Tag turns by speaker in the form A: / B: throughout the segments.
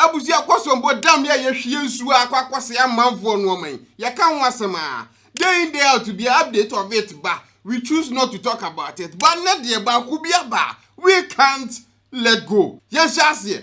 A: abusi Akosombo dam ya yehwie nsu akwakwase amanfo no man ye ka ho asema day in day out to be update of it ba we choose not to talk about it but na de ba ku bia ba we can't let go yes here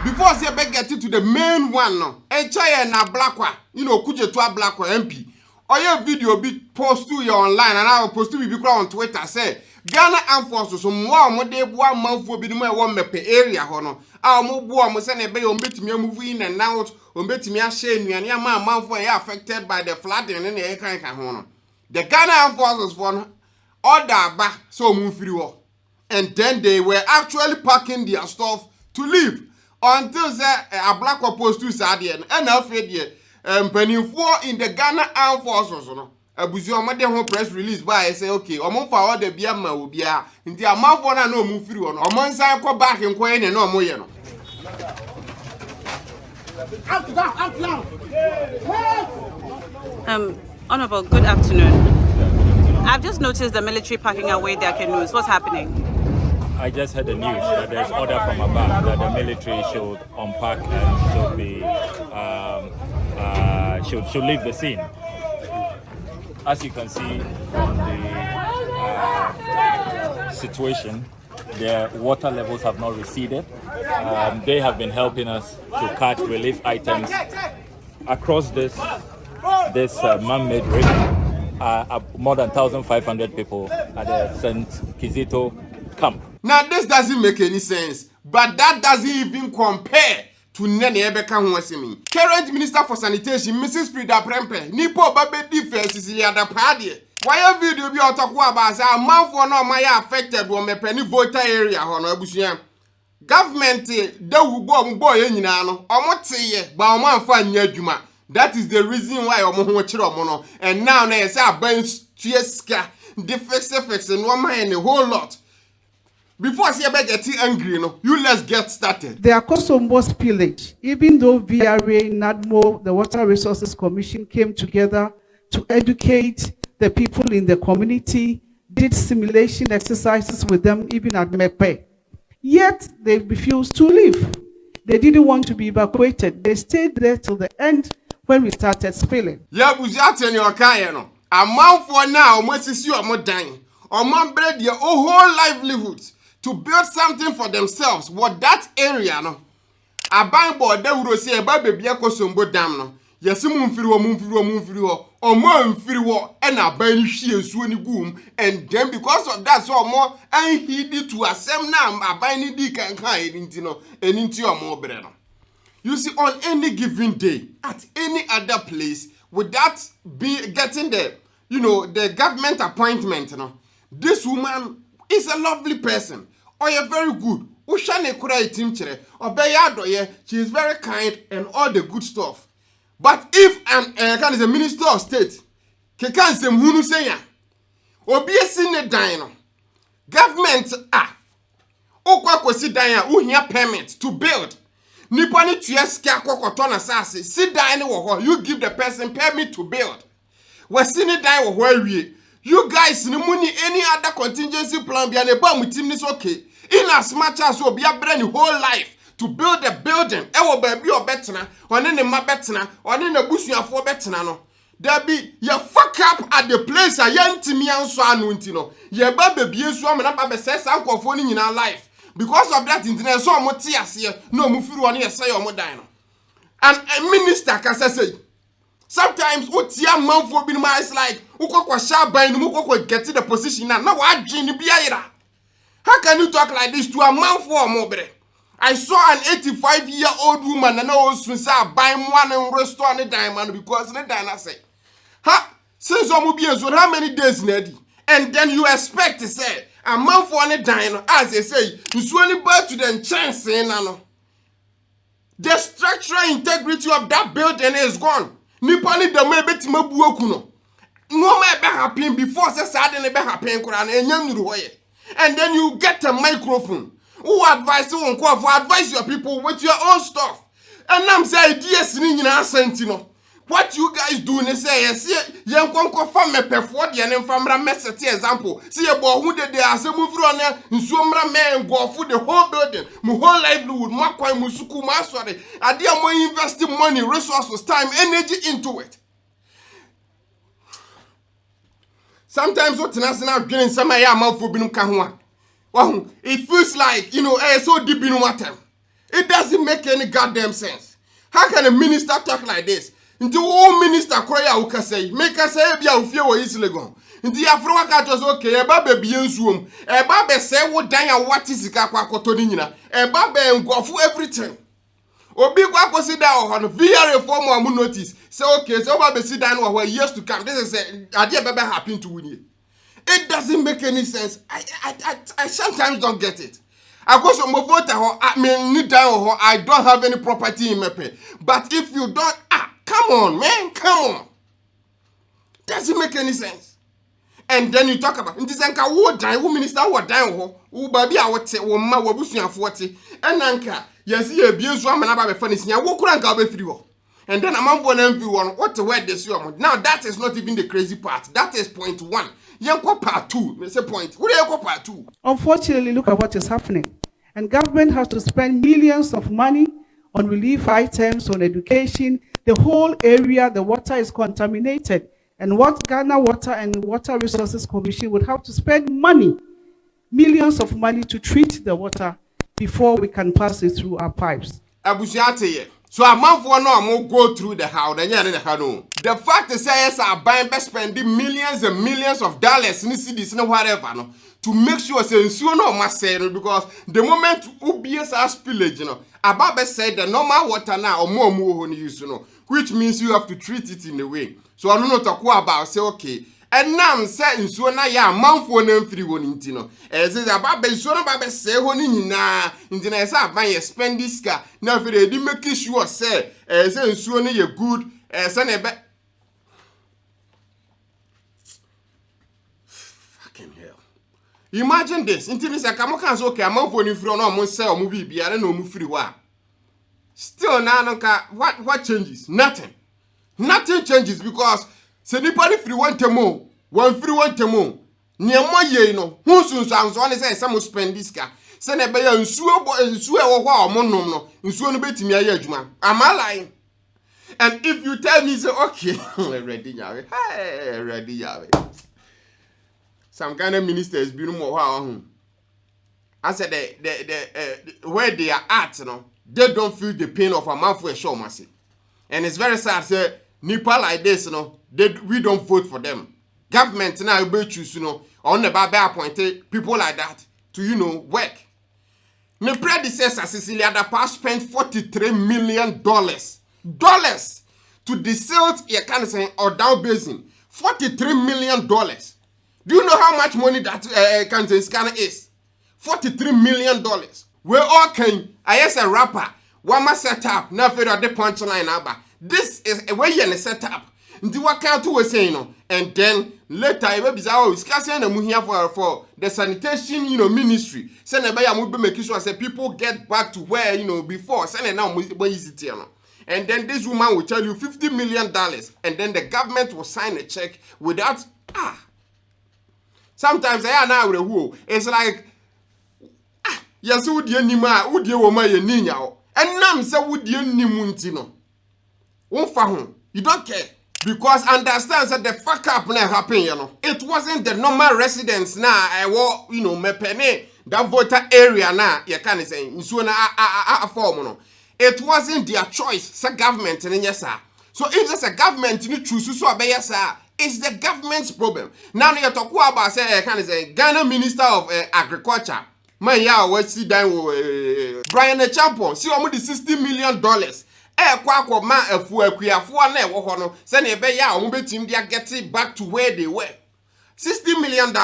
A: before say be get to the main one no encha na blackwa kuje to blackwa MP oye video bi post to you online and I will post to be on Twitter say Ghana Armed Forces so mo de boa manfo bi no e wo mepe area ho no a mo boa mo se na be yo betimi move in and out o betimi a share nuane ama manfo e affected by the flooding and e kan ho no the Ghana Armed Forces for order ba so mo free wo and then they were actually packing their stuff to leave until a black post to Sadian and afraid penifo in the Ghana Armed Forces no abuzi omade ho press release ba I say okay omo fa order bia ma obia nti amanfo na no mu firi ho no omo nsan ko back nko ye no omo ye no
B: Honorable, good afternoon. I've just noticed the military packing away their canoes. What's happening?
C: I just heard the news that there's order from above that the military should unpack and should be should leave the scene. As you can see from the situation, the water levels have not receded. They have been helping us to cut relief items across this man-made river. More than 1,500 people at the St. Kizito camp.
A: Now this doesn't make any sense, but that doesn't even compare to Nene Ebeka Huasimi. Current Minister for Sanitation, Mrs. Frida Prempe, Nipo Babe Defense Cecilia da Padie. Why video be on talk about a man for no my affected when me penny voter area hono abusia. Government de wo boy nyina no omote ba omo anfa nya adwuma. That is the reason why omo ho kire omo no. And now na say aban tueska the fix no man a whole lot. Before I say getting angry, let's get started.
D: The Akosombo Spillage, even though VRA, NADMO, the Water Resources Commission came together to educate the people in the community, did simulation exercises with them, even at Mepe. Yet they refused to leave. They didn't want to be evacuated. They stayed there till the end when we started spilling.
A: Yeah, but your car, a month for now, almost is you are dying. Or man bread your whole livelihoods to build something for themselves. What that area, no? A bank board, they would say about baby Akosombo dam, no? Yes, moon free or more free war, and a bank she and swinny boom, and then because of that, so more, and he did to a same now, a binding dick and kind into and into your more bread. You see, on any given day, at any other place, without getting the government appointment, this woman is a lovely person. Or you're very good. She is very kind and all the good stuff. But if an is a minister of state, kekan sem hunu senya, obi esi ne dan no, government okwa kosi dan a uhia permit to build. Nipa ni tuya sika kokoto na sase, si dan ni wo ho, you give the person permit to build. We si ni dan wo ho awie. You guys ni muni any other contingency plan bia ne ba mu team ni okay. In as much as we be a whole life to build a building, ewo baby or betna, or ne ma betna, or ne busuafo betna no. There be you fuck up at the place a yantimi anso anu ntino. Ye ba baby so am na ba be say sankofo ni nyina life. Because of that internet so mo ti ase no mo firu one say omo dan no. And a minister can say sometimes utia manfo bi no is like ukokwa sha ban no ukokwa get the position na wa adwin bi ayira. How can you talk like this to a man for a mobile? I saw an 85-year-old woman and I was buy one and restore a diamond because the diner say, ha, since how many days, Neddy? And then you expect to say, a man for a diner, as they say, you swing back to the chance, the structural integrity of that building is gone. Nipani the maybe Timabuokuno. No may be happening before the suddenly be happening, and young way. And then you get a microphone. Who advise you on advise your people with your own stuff. And I'm saying, yes, Nina Sentino. What you guys do, they say, young conquer from me perform the and from Ramesset example. See a boy who did there, so move on there, and Sumra man go for the whole building, my whole livelihood, Makwa Musuku Maswari. I dear more investing money, resources, time, energy into it. Sometimes what national getting some aya mouth for binum kahwa. Wow, it feels like, so deep in water. It doesn't make any goddamn sense. How can a minister talk like this? Into all minister Korea uka say, make us say bia ufie wo islegon. Into Afro ka just okay, e ba be biensuom. E ba be say wo dan ya wati sika kwa koto ni nyina. E ba be ngofo everything. Obi kwa consider on VR reform or notice. Say okay, so ba be sit down or years to come. This is a idea be happen to win. It doesn't make any sense. I sometimes don't get it. Akosombo voter I don't have any property in Mepe. But if you don't, come on, man, come on. Doesn't make any sense. And then you talk about Ntizenka wo dan, wo minister wo dan ho, wo baby a wote, wo ma wo busuafo wote. Enanka, yes ye bienso amana ba be fa nisia, wo kura nka be firi ho. And then amambo na mvi won, what the word this you. Now that is not even the crazy part. That is point 1. Yanko part 2, me say point. What yanko part 2?
D: Unfortunately, look at what is happening. And government has to spend millions of money on relief items, on education. The whole area, the water is contaminated. And what Ghana Water and Water Resources Commission would have to spend money, millions of money to treat the water before we can pass it through our pipes.
A: Abusiate. So a month for no more go through the house. The fact is, yes, I'm buying spending millions and millions of dollars in cities and whatever, no, to make sure say so no must say because the moment OBS spillage, Ababa said the normal water now or more use, which means you have to treat it in a way. So I don't know talk about say okay. And now say so na ya man for name free one intino. As is about so na ba say honi na intina say aban spend this car. Now if they make sure say say so na ye good say na be fucking hell. Imagine this. Intina say come can say okay man for ni free no mo say o mo bibia na o mo free wa. Still now what changes? Nothing. Nothing changes because se nipa ni free one temo, one free one temo. Niemo ye no, hu sunsan so ne say some spend this car. Se na be ya nsuo e wo hwa o nom no, nsuo no betimi aye adwuma. Am I lying? And if you tell me say okay, ready yawe. Hey, ready yawe. Some kind of ministers be no more hwa. I said the where they are at, they don't feel the pain of a man for a show, mercy. And it's very sad, say, Nipa like this, we don't vote for them. Government now will choose, on the Baba appointed people like that to, work. My predecessor, Cecilia Paaa, spent $43 million to desilt your kind of saying or down basin. $43 million. Do you know how much money that country scanner is? $43 million. We all can, I as a rapper, one must set up, now for the punchline number. This is a way you set up. Into what count was saying, and then later I will be discussing the here for the sanitation, ministry. Send a buyer will be making sure say people get back to where before. Send it now and then this woman will tell you $50 million, and then the government will sign a check without Sometimes I now who it's like yes, would you nima, would you woman ye ninya? And nam say would you nimuntino? You don't care. Because understand that the fuck up now happen, It wasn't the normal residents now, me penny, that voter area now, you can't say, it wasn't their choice, it's government, and yes, sir. So if there's a government, you choose so obey, yes, sir. It's the government's problem. Now you talk about say, Ghana Minister of Agriculture. My we see down Brian Agyapong. See almost $60 million. Kwa ma akuakuafo na ewo ho no. Say na ebe ya omo betim dia get it back to where they were. $60 million.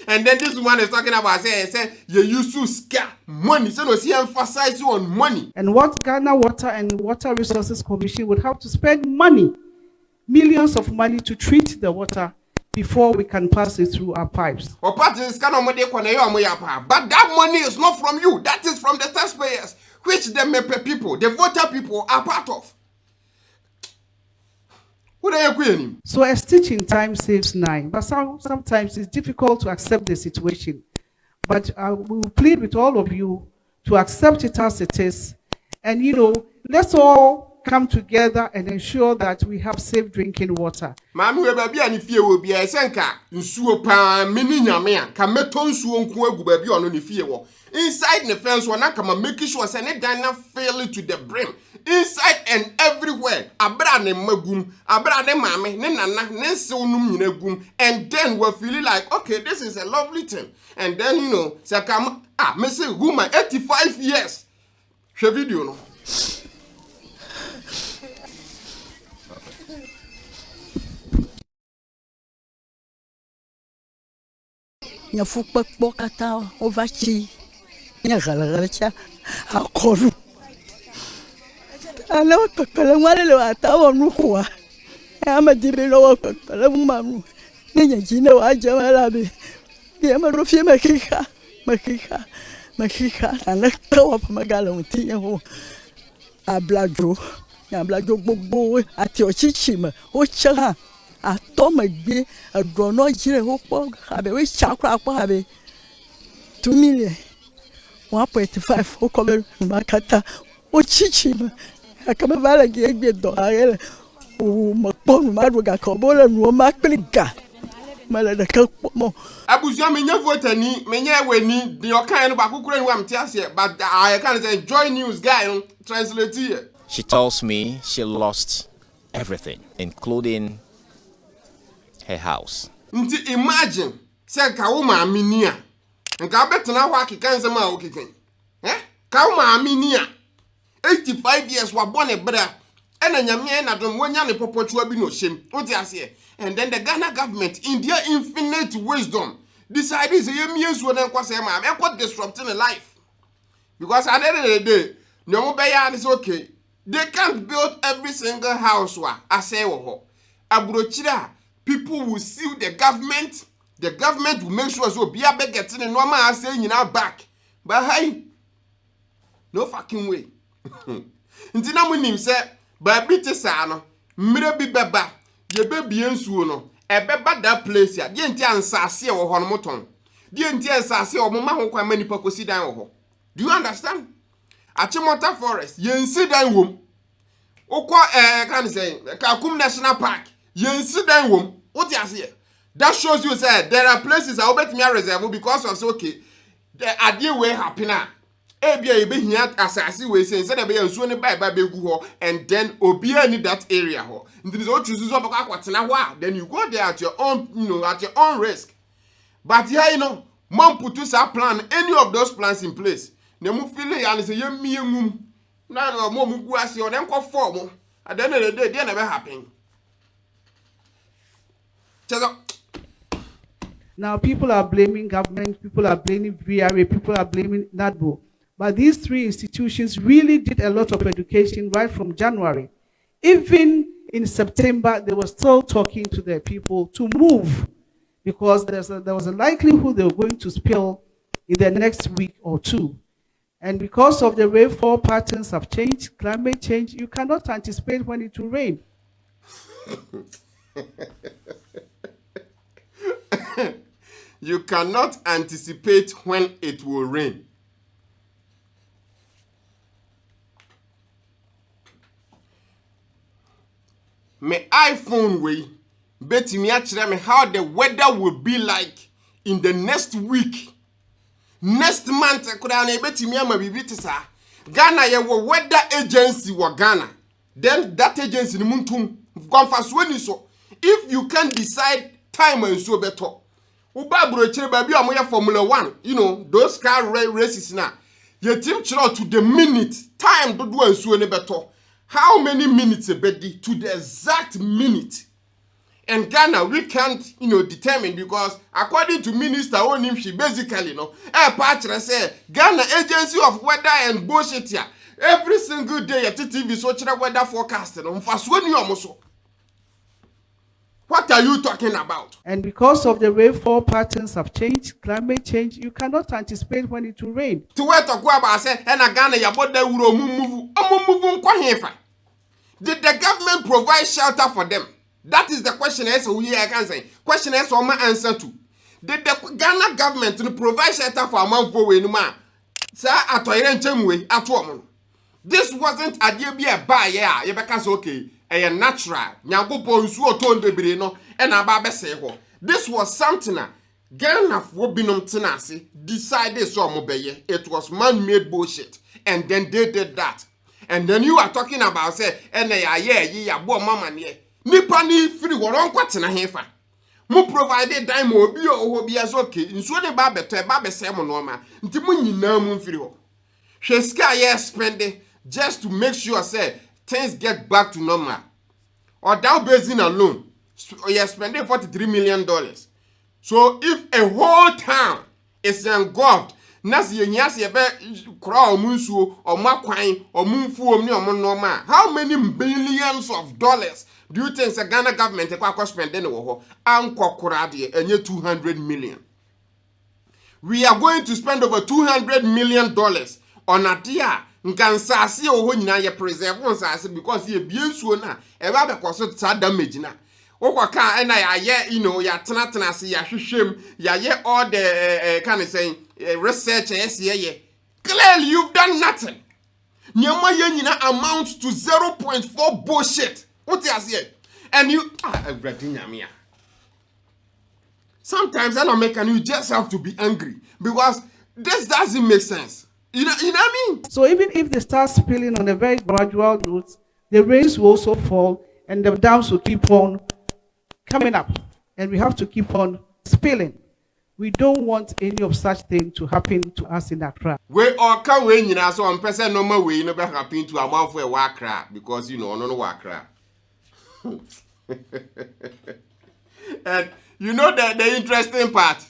A: And then this one is talking about say you use to scare money. So no see emphasize on money.
D: And what Ghana Water and Water Resources Commission would have to spend money, millions of money to treat the water before we can pass it through our pipes.
A: But that money is not from you. That is from the taxpayers, which the people, the voter people are part of.
D: So a stitch in time saves 9. But sometimes it's difficult to accept the situation. But we will plead with all of you to accept it as it is. And, let's all come together and ensure that we have safe drinking water.
A: Mami we baby ani fie wo bia esenka nsuo pa meni nyame a ka meto nsuo nko agu baby ono ne fie wo. Inside the fence one kama make sure say ne dan na fill to the brim. Inside and everywhere. Abra ne magum, abra ne mame, ne nana, ne nsew num nyina gum, and then we feel like okay, this is a lovely thing. And then say come me say woman 85 years. She video no.
E: Nya fukpekpo kata ovachi nya galagalacha akolu ala pepele ngwale le ata wonu kwa ama dibelo wa pepele mmamu nya jine wa jamala be ye ma rofie makika ala tawa pa magala unti ho ablajo gbogbo ati ochichima o chaha atomagbe adrono jire hopo habe we chakra kwa habe 2 million 1.5 okobe makata ochichima akaba bala gegbe do agele o maponu maduga kobola no makpliga mala da kakpo
A: Abusua menye vote ni menye weni the okan no bakukura ni wamte ase but I can say joy news guy translate here.
F: She tells me she lost everything including her house.
A: Nti imagine say ka wo ma amini a nka betena ho akeka nsem a okeken ka wo ma amini a 85 years wa born bra ena nyame na dom wonya ne popochua bi no shem oti ase and then the Ghana government in their infinite wisdom decided say yemiensuo na nkwase ma am ekọ disrupting the life because at the end of the day no be ya is okay they can't build every single house wa ase wo ho abrochira. People will sue the government will make sure so be a getting a normal as saying in our back. But hey, no fucking way. Ntina munim say, but bit sano, mire bi beba, ye baby ensuo no, e beba that place ya, di enti ansase wo ho no moton. Di enti ansase wo mama ho kwa mani pakosi dan wo ho. Do you understand? Achimota Forest, ye nsi dan wom. Okwa can say, Kakum National Park. Yensi dan wom what you say that shows you say there are places I bet me reserve because of okay the idea way happen na ebia ebe hia asase we say say na be nsuo ne bai bai begu ho and then obia need that area ho nti so choose so baka kwatena ho a then you go there at your own at your own risk but here mom put a plan any of those plans in place na mu feel ya say yemi engum na no mo mu gu ase o dem ko form at the end of the day there na be happen.
D: Now people are blaming government, people are blaming VRA, people are blaming NADBO. But these three institutions really did a lot of education right from January. Even in September, they were still talking to their people to move because there was a likelihood they were going to spill in the next week or two. And because of the rainfall patterns have changed, climate change, you cannot anticipate when it will rain.
A: You cannot anticipate when it will rain. My iPhone way betting me actually how the weather will be like in the next week. Next month I could have betting me my baby Ghana ye weather agency wa Ghana. Then that agency the muntum gone fast when you so if you can decide time and so better. Uba broche baby amoya Formula 1, those car races now. Your team chiro to the minute time do and so ne better. How many minutes a bedi to the exact minute? And Ghana we can't determine because according to Minister Onim she basically patch say Ghana Agency of Weather and bullshit here. Every single day at TV so weather forecasting on fast when you almost. What are you talking about?
D: And because of the rainfall patterns have changed, climate change, you cannot anticipate when it will rain.
A: To where to go about say, and Ghana, you bought the move. Did the government provide shelter for them? That is the question I can say. Question is on my answer to. Did the Ghana government provide shelter for a man for Wenuma? Sir, at Chemwe. This wasn't a dear be a buyer, Yebeka's okay, a natural, Nyango Ponsu told the Brino, and a Babeseho. This was something Ghana for Binum Tenasi decided so mobile. It was man-made bullshit. And then they did that. And then you are talking about say, and they are ye bo mama ye. Nipani free waron kwatina hefa. Mu provided dime obi o obi as okay. Nso ne ba beto e ba besem no ma. Nti mu nyina mu free ho. Hweska ye spending just to make sure say things get back to normal. Or down basin alone, you're spending $43 million. So if a whole town is engulfed, nasi yenyasi ebe kura omunsu omakwan omunfu omni omonoma. How many billions of dollars do you think the Ghana government ekwa spend in wo anko kura de enye 200 million? We are going to spend over $200 million on a dia nkansase oho nyina ye preserve nsase because ye biensuo na eba be koso ta damage na. Okwaka na ya ya tena se ya hwehwem ya ye all the kind of saying research ye. Clearly you've done nothing. Nyama ye nyina amounts to 0.4 bullshit. What you say? And you everything nyamia. Sometimes you just have to be angry because this doesn't make sense. You know what I mean?
D: So even if they start spilling on a very gradual note, the rains will also fall and the dams will keep on coming up, and we have to keep on spilling. We don't want any of such thing to happen to us in Accra.
A: We all can win, you know, so on person normal way never happen to a mouth for a Wakra because you know, no Wakra. And you know that the interesting part.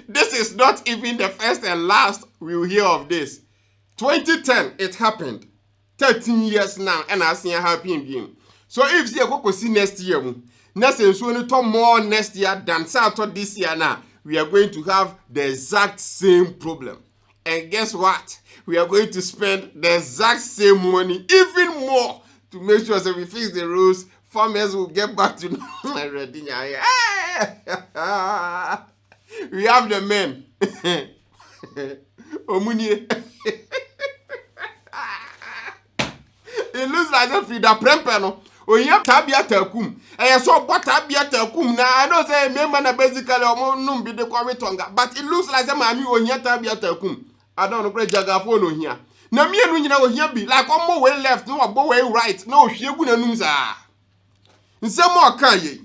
A: This is not even the first and last we'll hear of this. 2010, it happened. 13 years now, and I see a happy again. So if you go see next year, next year more next year than Saturday this year now, we are going to have the exact same problem. And guess what? We are going to spend the exact same money, even more, to make sure that we fix the rules. Farmers will get back to normal. We have the men. Omunye. It looks like if you da prempeno. Oya tabia takum. I saw what tabia takum. Now I don't say member na basically omo be the kwametonga. But it looks like some ami oya tabia takum. I don't know great jagafo no here. Na me enu nyina wo here be like omo way left, no abo way right. No hwegu na num za. Nsemo akan ye.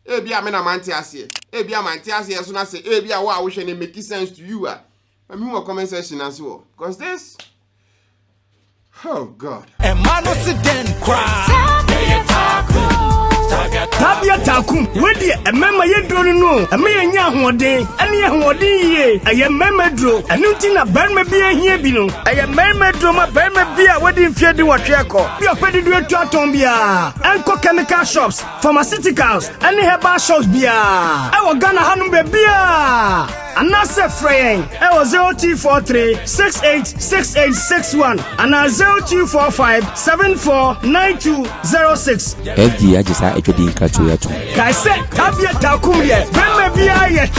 A: Ebia me na manti ase. Ebia manti ase so na say ebia wa wo hwe ne make sense to you ah. I mean what comment section as well. Because this oh God.
G: Tabia takum, wedi a member ye drone no, a me nya hoden, and ye hoden ye, a ye memedro, and nothing a berme be a here bino, a ye memedro, my berme be a wedding fear do what checo, be a petty do a tombia, and chemical shops, pharmaceuticals, and herbal shops beer. I was gonna have beer. And that's a frame. I was 0243 686861 and 0245 749206.
H: FD Ajisa Echodi Katuya too.
G: I said, Tabia Takum, yes, Bembe Bia, yes,